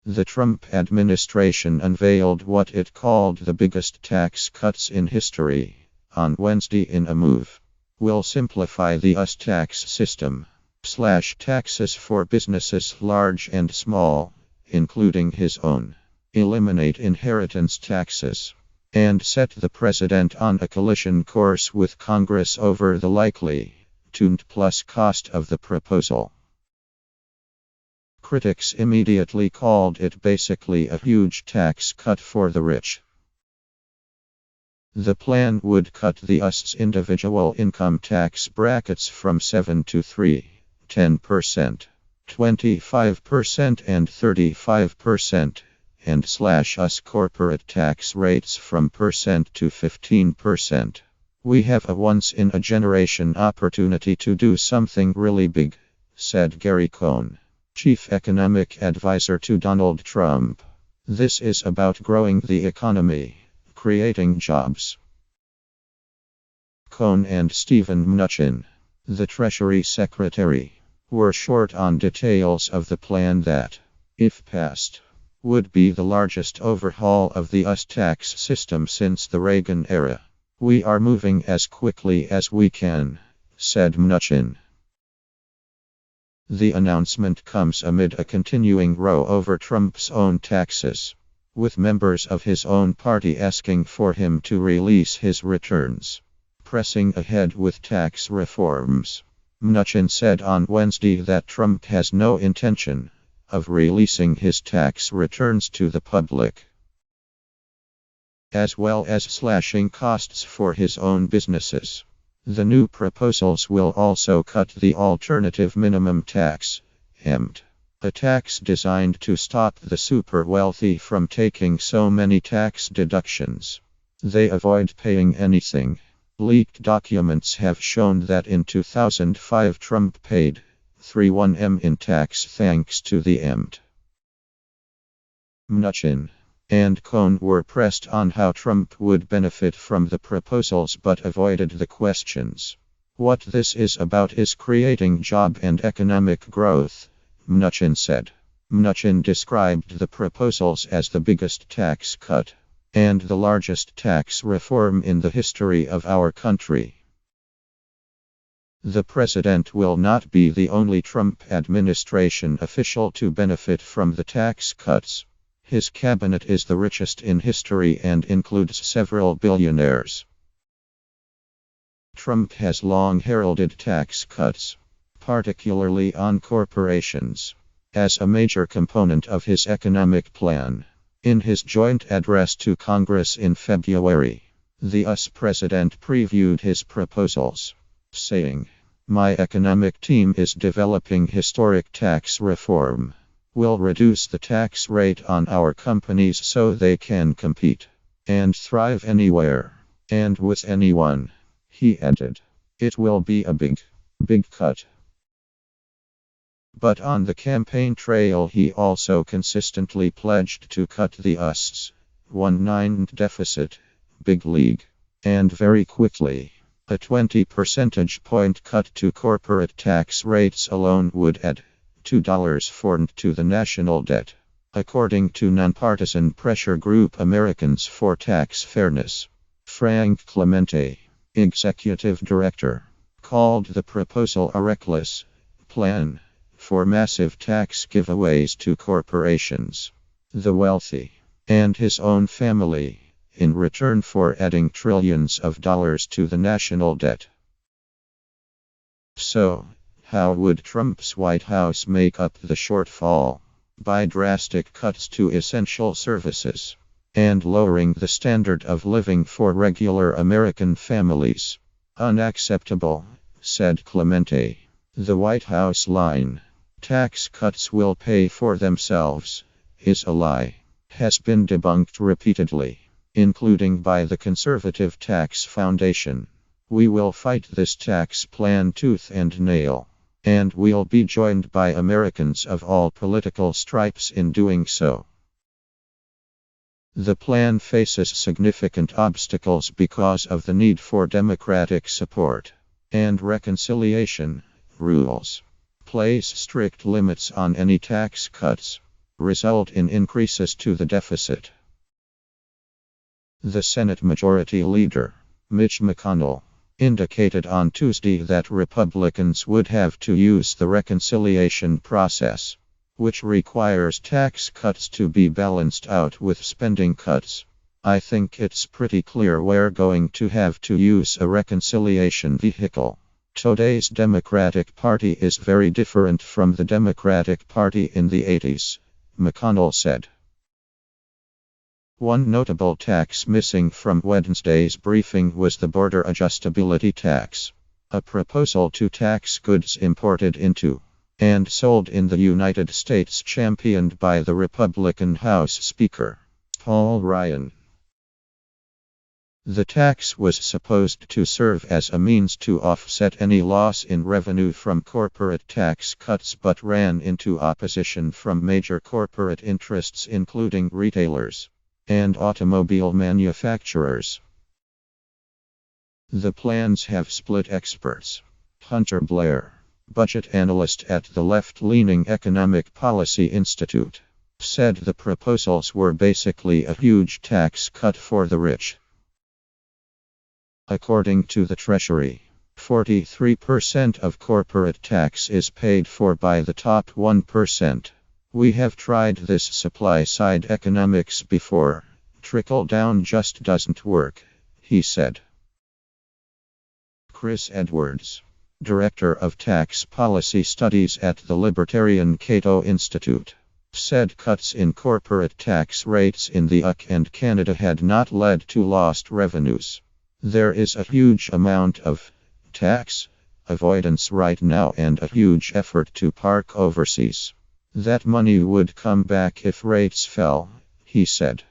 The Trump administration unveiled what it called the biggest tax cuts in history on Wednesday in a move. Will simplify the US tax system, slash taxes for businesses large and small, including his own, eliminate inheritance taxes, and set the president on a collision course with Congress over the likely tuned plus cost of the proposal. Critics immediately called it basically a huge tax cut for the rich. The plan would cut the US's individual income tax brackets from 7 to 3, 10%, 25% and 35%, and slash US corporate tax rates from percent to 15%. We have a once-in-a-generation opportunity to do something really big, said Gary Cohn, chief economic advisor to Donald Trump. This is about growing the economy, creating jobs. Cohn and Steven Mnuchin, the Treasury Secretary, were short on details of the plan that, if passed, would be the largest overhaul of the US tax system since the Reagan era. We are moving as quickly as we can, said Mnuchin. The announcement comes amid a continuing row over Trump's own taxes, with members of his own party asking for him to release his returns. Pressing ahead with tax reforms, Mnuchin said on Wednesday that Trump has no intention of releasing his tax returns to the public, as well as slashing costs for his own businesses. The new proposals will also cut the alternative minimum tax, AMT, a tax designed to stop the super wealthy from taking so many tax deductions they avoid paying anything. Leaked documents have shown that in 2005 Trump paid $3.1 in tax thanks to the AMT. Mnuchin and Cohn were pressed on how Trump would benefit from the proposals but avoided the questions. What this is about is creating job and economic growth, Mnuchin said. Mnuchin described the proposals as the biggest tax cut and the largest tax reform in the history of our country. The president will not be the only Trump administration official to benefit from the tax cuts. His cabinet is the richest in history and includes several billionaires. Trump has long heralded tax cuts, particularly on corporations, as a major component of his economic plan. In his joint address to Congress in February, the US president previewed his proposals, saying, "My economic team is developing historic tax reform. We'll reduce the tax rate on our companies so they can compete and thrive anywhere and with anyone," he added. "It will be a big cut." But on the campaign trail he also consistently pledged to cut the US's 1.9 deficit, big league, and very quickly. A 20 percentage point cut to corporate tax rates alone would add $2 to the national debt, according to nonpartisan pressure group Americans for Tax Fairness. Frank Clemente, executive director, called the proposal a reckless plan for massive tax giveaways to corporations, the wealthy, and his own family, in return for adding trillions of dollars to the national debt. So, how would Trump's White House make up the shortfall? By drastic cuts to essential services and lowering the standard of living for regular American families. Unacceptable, said Clemente. The White House line, "Tax cuts will pay for themselves," is a lie, has been debunked repeatedly, including by the Conservative Tax Foundation. We will fight this tax plan tooth and nail, and we'll be joined by Americans of all political stripes in doing so. The plan faces significant obstacles because of the need for Democratic support and reconciliation. Rules place strict limits on any tax cuts, result in increases to the deficit. The Senate Majority Leader, Mitch McConnell, indicated on Tuesday that Republicans would have to use the reconciliation process, which requires tax cuts to be balanced out with spending cuts. I think it's pretty clear we're going to have to use a reconciliation vehicle. Today's Democratic Party is very different from the Democratic Party in the 80s, McConnell said. One notable tax missing from Wednesday's briefing was the border adjustability tax, a proposal to tax goods imported into and sold in the United States championed by the Republican House Speaker, Paul Ryan. The tax was supposed to serve as a means to offset any loss in revenue from corporate tax cuts but ran into opposition from major corporate interests including retailers and automobile manufacturers. The plans have split experts. Hunter Blair, budget analyst at the left-leaning Economic Policy Institute, said the proposals were basically a huge tax cut for the rich. According to the Treasury, 43% of corporate tax is paid for by the top 1%. We have tried this supply-side economics before. Trickle-down just doesn't work, he said. Chris Edwards, Director of Tax Policy Studies at the Libertarian Cato Institute, said cuts in corporate tax rates in the UK and Canada had not led to lost revenues. There is a huge amount of tax avoidance right now and a huge effort to park overseas. That money would come back if rates fell, he said.